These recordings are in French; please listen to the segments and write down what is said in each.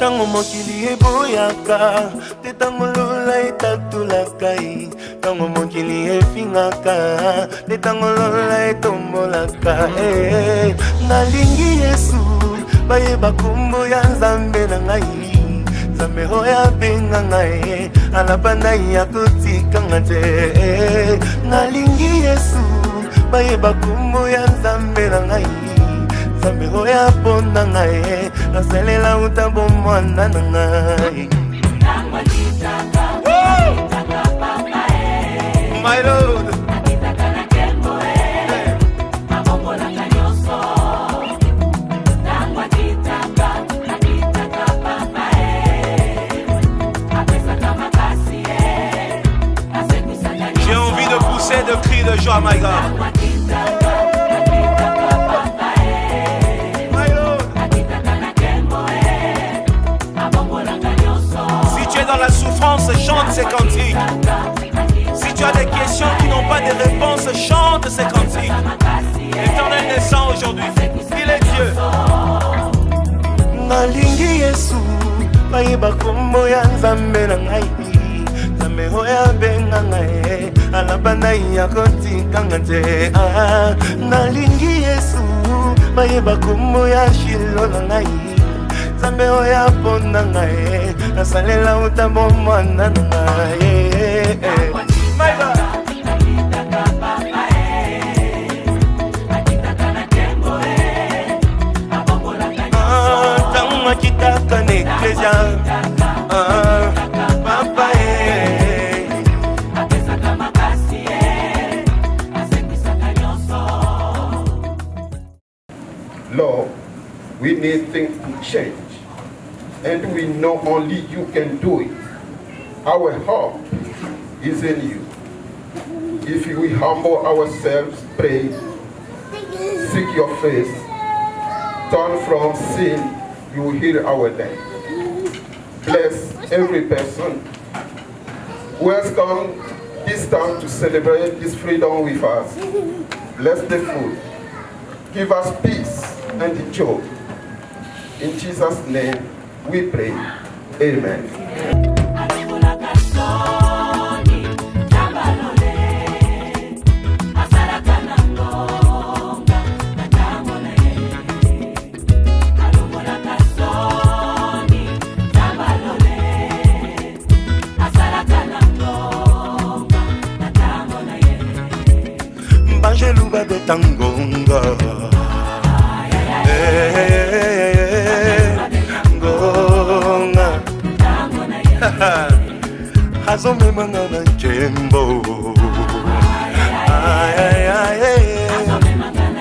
Tango mokili eboyaka, te tango lola etatulakai. Tango mokili efingaka, te tango lola etombolaka. Nalingi Yesu, bayeba kombo ya Nzambe na ngai. Nzambe oya benga ngai, alabana ya kotikanga te. Nalingi Yesu, bayeba kombo ya Nzambe na ngai. Nzambe oya ponda ngai, nasalela utambo mwana na ngai. My Lord, j'ai envie de pousser de cris de joie, my God. Dans la souffrance, chante ces cantiques. Si tu as des questions qui n'ont pas de réponse, chante ces cantiques. L'Éternel descend aujourd'hui. Il est Dieu. Nalingi Yesu, bayeba kombo ya Nzambe na ngai. Nzambe oya benga ngai, alabana ya kotikanga te. Nalingi Yesu, bayeba kombo ya Shilo na ngai. Nzambe oya ponda ngai, nasalela utambo mwana na ngai. My God. Tango makitaka na eklesia, papa Lord, we need things to change. And we know only you can do it. Our hope is in you. If we humble ourselves, pray, seek your face, turn from sin, you will hear our name. Bless every person who has come this time to celebrate this freedom with us. Bless the food. Give us peace and joy. In Jesus' name, we pray. Amen. Banjeluba betangonga. Hazome mangana jembo. Ay ay ay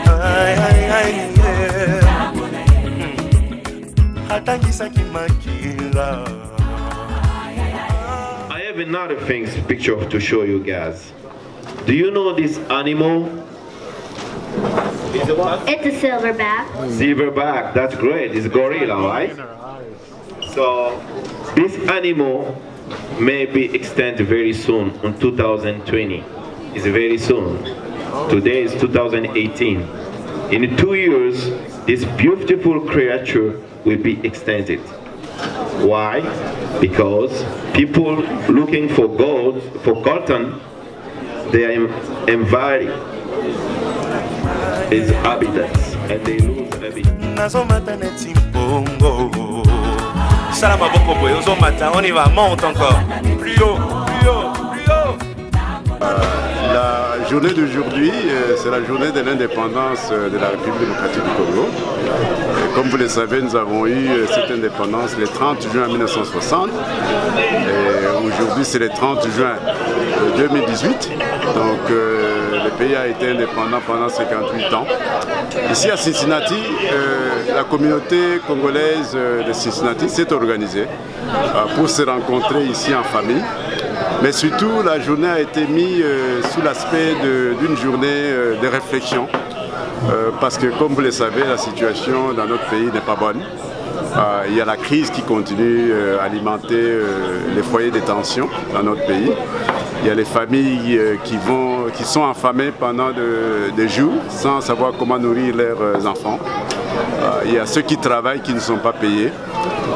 ay ay ay. Hatangisa kimakila. I have another picture to show you guys. Do you know this animal? It's a silverback. Silverback, that's great. It's gorilla, right? So this animal may be extinct very soon in 2020. It's very soon. Today is 2018. In 2 years, this beautiful creature will be extincted. Why? Because people looking for gold, for cotton, they are inviting its habitats and they lose habitats. On y va, monte encore. Plus haut, plus haut, plus haut. La journée d'aujourd'hui, c'est la journée de l'indépendance de la République démocratique du Congo. Et comme vous le savez, nous avons eu cette indépendance le 30 juin 1960. Et aujourd'hui, c'est le 30 juin 2018. Donc, le pays a été indépendant pendant 58 ans. Ici à Cincinnati, la communauté congolaise de Cincinnati s'est organisée pour se rencontrer ici en famille. Mais surtout, la journée a été mise sous l'aspect d'une journée de réflexion. Parce que, comme vous le savez, la situation dans notre pays n'est pas bonne. Il y a la crise qui continue à alimenter les foyers de tension dans notre pays. Il y a les familles qui sont affamées pendant des jours sans savoir comment nourrir leurs enfants. Il y a ceux qui travaillent qui ne sont pas payés.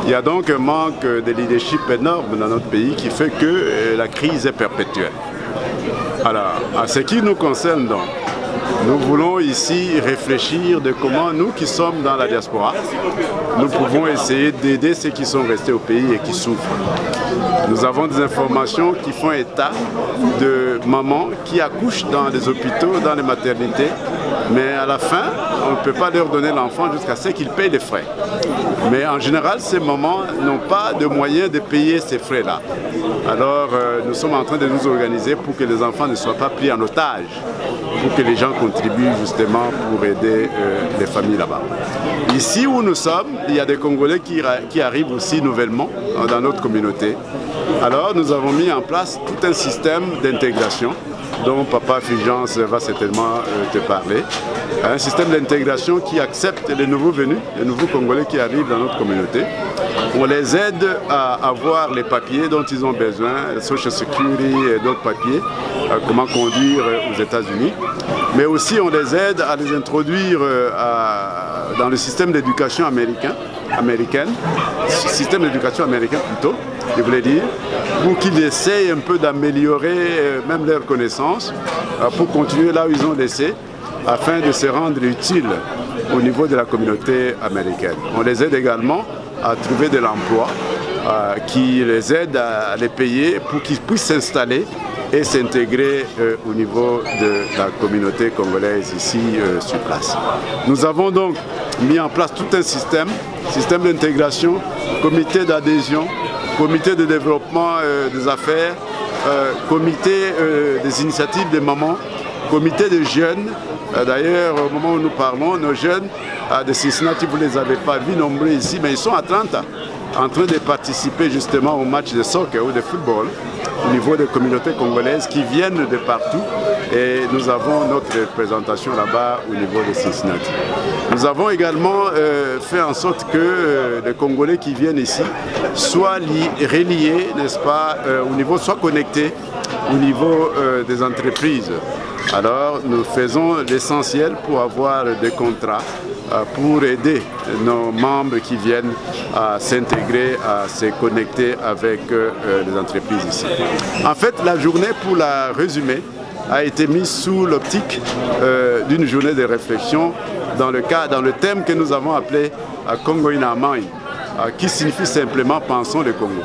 Il y a donc un manque de leadership énorme dans notre pays qui fait que la crise est perpétuelle. Alors, à ce qui nous concerne donc, nous voulons ici réfléchir de comment nous qui sommes dans la diaspora, nous pouvons essayer d'aider ceux qui sont restés au pays et qui souffrent. Nous avons des informations qui font état de mamans qui accouchent dans les hôpitaux, dans les maternités, mais à la fin, on ne peut pas leur donner l'enfant jusqu'à ce qu'ils payent les frais. Mais en général, ces mamans n'ont pas de moyens de payer ces frais-là. Alors, nous sommes en train de nous organiser pour que les enfants ne soient pas pris en otage, pour que les gens contribuent justement pour aider les familles là-bas. Ici où nous sommes, il y a des Congolais qui arrivent aussi nouvellement dans notre communauté. Alors, nous avons mis en place tout un système d'intégration dont Papa Fulgence va certainement te parler. Un système d'intégration qui accepte les nouveaux venus, les nouveaux Congolais qui arrivent dans notre communauté. On les aide à avoir les papiers dont ils ont besoin, Social Security et d'autres papiers, comment conduire aux États-Unis. Mais aussi on les aide à les introduire dans le système d'éducation américaine, système d'éducation américain plutôt, je voulais dire, pour qu'ils essayent un peu d'améliorer même leurs connaissances, pour continuer là où ils ont laissé, afin de se rendre utiles au niveau de la communauté américaine. On les aide également à trouver de l'emploi, qui les aide à les payer pour qu'ils puissent s'installer et s'intégrer au niveau de la communauté congolaise ici sur place. Nous avons donc mis en place tout un système d'intégration, comité d'adhésion, comité de développement des affaires, comité des initiatives des mamans, comité de jeunes. D'ailleurs, au moment où nous parlons, nos jeunes de Cincinnati, vous ne les avez pas vus nombreux ici, mais ils sont à Atlanta, en train de participer justement au match de soccer ou de football au niveau des communautés congolaises qui viennent de partout. Et nous avons notre représentation là-bas au niveau de Cincinnati. Nous avons également fait en sorte que les Congolais qui viennent ici soient reliés, n'est-ce pas, au niveau, soient connectés au niveau des entreprises. Alors nous faisons l'essentiel pour avoir des contrats pour aider nos membres qui viennent à s'intégrer, à se connecter avec les entreprises ici. En fait, la journée, pour la résumer, a été mise sous l'optique d'une journée de réflexion dans le thème que nous avons appelé Congo in our mind, qui signifie simplement Pensons le Congo.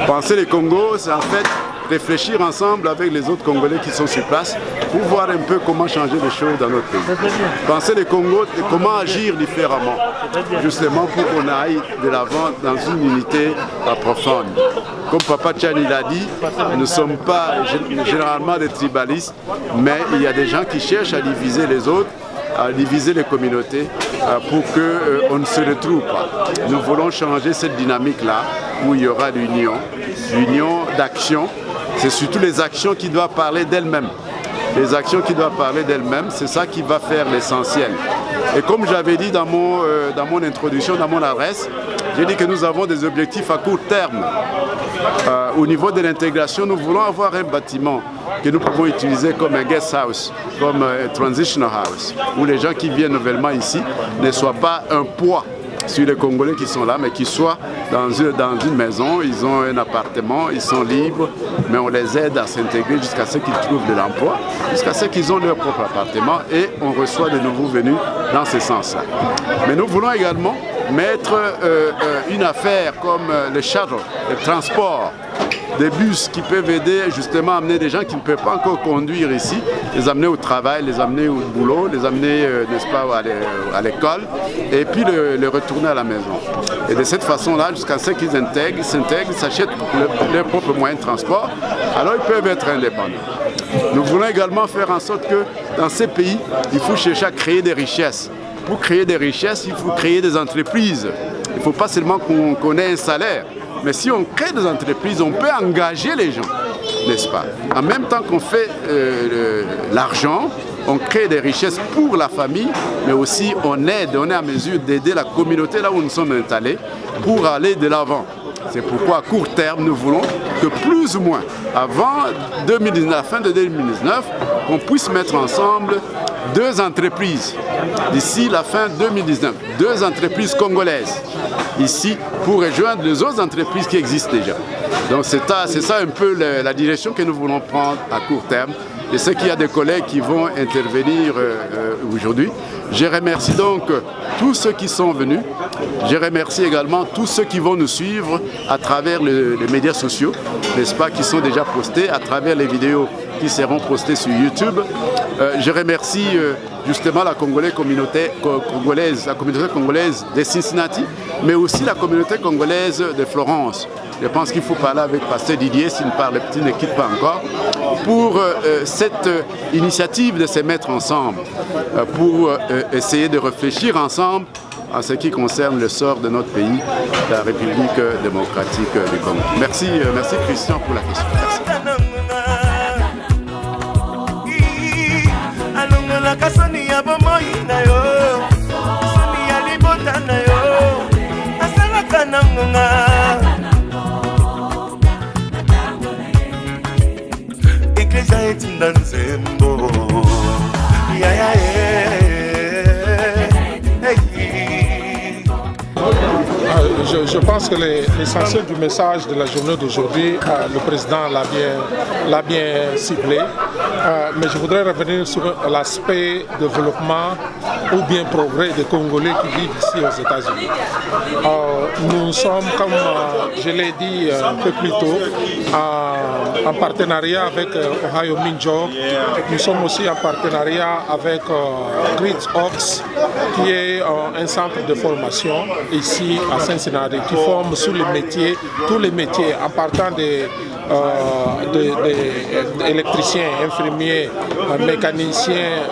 Penser le Congo, c'est en fait réfléchir ensemble avec les autres Congolais qui sont sur place pour voir un peu comment changer les choses dans notre pays. Penser le Congo, comment agir différemment, justement pour qu'on aille de l'avant dans une unité profonde. Comme Papa Tchani l'a dit, nous ne sommes pas généralement des tribalistes, mais il y a des gens qui cherchent à diviser les autres, à diviser les communautés pour qu'on ne se retrouve pas. Nous voulons changer cette dynamique-là où il y aura l'union d'action. C'est surtout les actions qui doivent parler d'elles-mêmes. Les actions qui doivent parler d'elles-mêmes, c'est ça qui va faire l'essentiel. Et comme j'avais dit dans mon introduction, dans mon adresse, j'ai dit que nous avons des objectifs à court terme. Au niveau de l'intégration, nous voulons avoir un bâtiment que nous pouvons utiliser comme un guest house, comme un transitional house, où les gens qui viennent nouvellement ici ne soient pas un poids sur les Congolais qui sont là, mais qui soient dans une maison, ils ont un appartement, ils sont libres, mais on les aide à s'intégrer jusqu'à ce qu'ils trouvent de l'emploi, jusqu'à ce qu'ils ont leur propre appartement, et on reçoit de nouveaux venus dans ce sens-là. Mais nous voulons également mettre une affaire comme le shuttle, le transport, des bus qui peuvent aider justement à amener des gens qui ne peuvent pas encore conduire ici, les amener au travail, les amener au boulot, les amener, n'est-ce pas, à l'école, et puis les retourner à la maison. Et de cette façon-là, jusqu'à ce qu'ils s'intègrent, s'achètent leur propre moyen de transport, alors ils peuvent être indépendants. Nous voulons également faire en sorte que dans ces pays, il faut chercher à créer des richesses. Pour créer des richesses, il faut créer des entreprises. Il ne faut pas seulement qu'on ait un salaire. Mais si on crée des entreprises, on peut engager les gens, n'est-ce pas? En même temps qu'on fait l'argent, on crée des richesses pour la famille, mais aussi on est à mesure d'aider la communauté là où nous sommes installés pour aller de l'avant. C'est pourquoi à court terme, nous voulons que plus ou moins, avant la fin de 2019, on puisse mettre ensemble 2 entreprises d'ici la fin 2019, 2 entreprises congolaises ici pour rejoindre les autres entreprises qui existent déjà. Donc c'est ça un peu la direction que nous voulons prendre à court terme. Je sais qu'il y a des collègues qui vont intervenir aujourd'hui. Je remercie donc tous ceux qui sont venus. Je remercie également tous ceux qui vont nous suivre à travers les médias sociaux, n'est-ce pas, qui sont déjà postés, à travers les vidéos qui seront postées sur YouTube. Je remercie justement la communauté congolaise de Cincinnati, mais aussi la communauté congolaise de Florence. Je pense qu'il faut parler avec Pasteur Didier, s'il ne quitte pas encore, pour cette initiative de se mettre ensemble, pour essayer de réfléchir ensemble en ce qui concerne le sort de notre pays, la République démocratique du Congo. Merci, merci Christian pour la question. Merci. Eklezia etinda nzembo ya ya Je pense que l'essentiel du message de la journée d'aujourd'hui, le président l'a bien ciblé, mais je voudrais revenir sur l'aspect développement ou bien progrès des Congolais qui vivent ici aux États-Unis. Nous sommes, comme je l'ai dit un peu plus tôt, en partenariat avec Ohio Minjok. Nous sommes aussi en partenariat avec Grid Ox, qui est un centre de formation ici à Cincinnati, qui forme tous les métiers, en partant des électriciens, infirmiers, mécaniciens,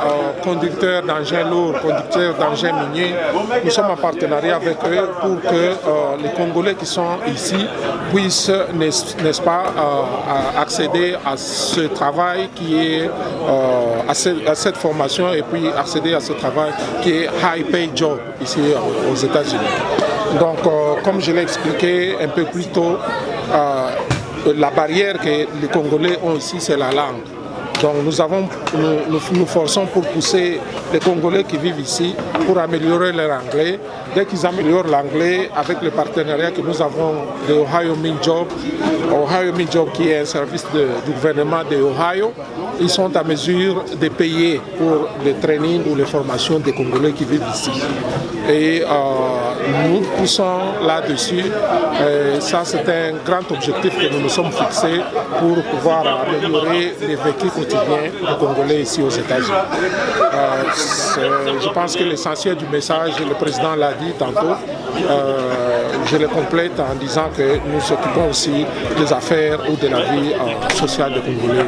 conducteurs d'engins lourds, conducteurs d'engins miniers. Nous sommes en partenariat avec eux pour que les Congolais qui sont ici puissent, n'est-ce pas, accéder à ce travail qui est, à cette formation, et puis accéder à ce travail qui est high pay job ici aux États-Unis. Donc, comme je l'ai expliqué un peu plus tôt, la barrière que les Congolais ont ici, c'est la langue. Donc nous forçons pour pousser les Congolais qui vivent ici pour améliorer leur anglais. Dès qu'ils améliorent l'anglais, avec le partenariat que nous avons de Ohio Minjok qui est un service du gouvernement de Ohio, ils sont à mesure de payer pour le training ou les formations des Congolais qui vivent ici. Et nous poussons là-dessus. Ça, c'est un grand objectif que nous nous sommes fixés pour pouvoir améliorer les vécus quotidiens des Congolais ici aux États-Unis. Je pense que l'essentiel du message, le président l'a dit tantôt, je le complète en disant que nous nous occupons aussi des affaires ou de la vie sociale des Congolais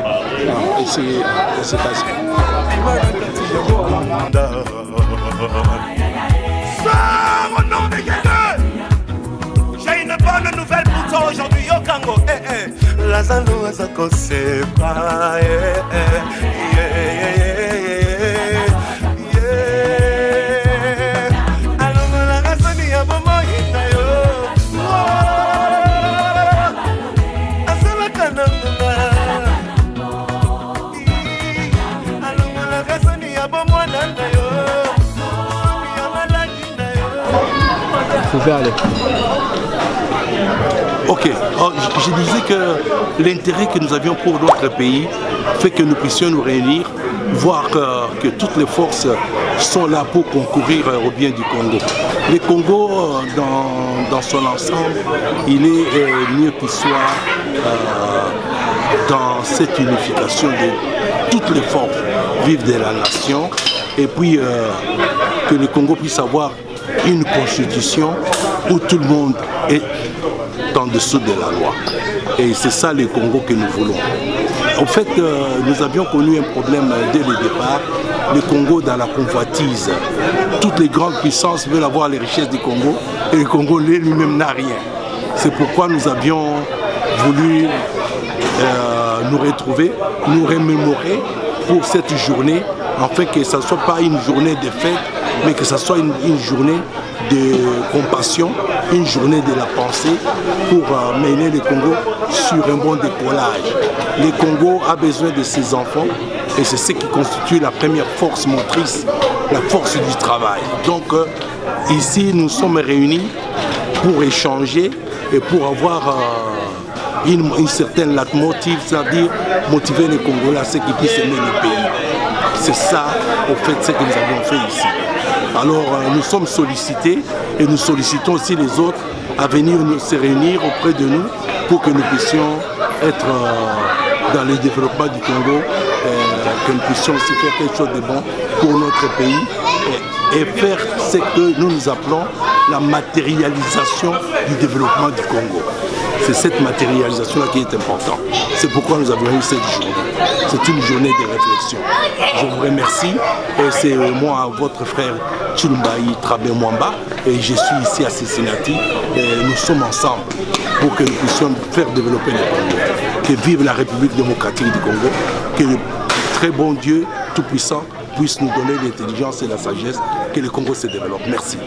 ici aux États-Unis. Au nom de Jésus, j'ai une bonne nouvelle pour toi aujourd'hui, Yokango. Lazalo azako sepa, alongola kasoni ya bomoi na yo, asalaka nanga, alongola kasoni ya bomoi na yo. Vous pouvez aller. Ok, je disais que l'intérêt que nous avions pour notre pays fait que nous puissions nous réunir, voir que toutes les forces sont là pour concourir au bien du Congo. Le Congo, dans son ensemble, il est mieux qu'il soit dans cette unification de toutes les forces vives de la nation, et puis que le Congo puisse avoir une constitution où tout le monde est en dessous de la loi. Et c'est ça le Congo que nous voulons. En fait, nous avions connu un problème dès le départ. Le Congo dans la convoitise. Toutes les grandes puissances veulent avoir les richesses du Congo et le Congo lui-même n'a rien. C'est pourquoi nous avions voulu nous retrouver, nous remémorer pour cette journée, afin que ce ne soit pas une journée de fête, mais que ce soit une journée de compassion, une journée de la pensée pour mener le Congo sur un bon décollage. Le Congo a besoin de ses enfants Et c'est ce qui constitue la première force motrice, la force du travail. Donc ici, nous sommes réunis pour échanger et pour avoir une certaine leitmotiv, c'est-à-dire motiver les Congolais à ce qu'ils puissent aimer le pays. C'est ça, au fait, ce que nous avons fait ici. Alors, nous sommes sollicités et nous sollicitons aussi les autres à venir se réunir auprès de nous pour que nous puissions être dans le développement du Congo, que nous puissions aussi faire quelque chose de bon pour notre pays et faire ce que nous appelons la matérialisation du développement du Congo. C'est cette matérialisation-là qui est importante. C'est pourquoi nous avons eu cette journée. C'est une journée de réflexion. Je vous remercie. Et c'est moi, votre frère Chilumbaï Trabé Mwamba. Et je suis ici à Cincinnati. Et nous sommes ensemble pour que nous puissions faire développer le Congo. Que vive la République démocratique du Congo. Que le très bon Dieu tout-puissant puisse nous donner l'intelligence et la sagesse. Que le Congo se développe. Merci.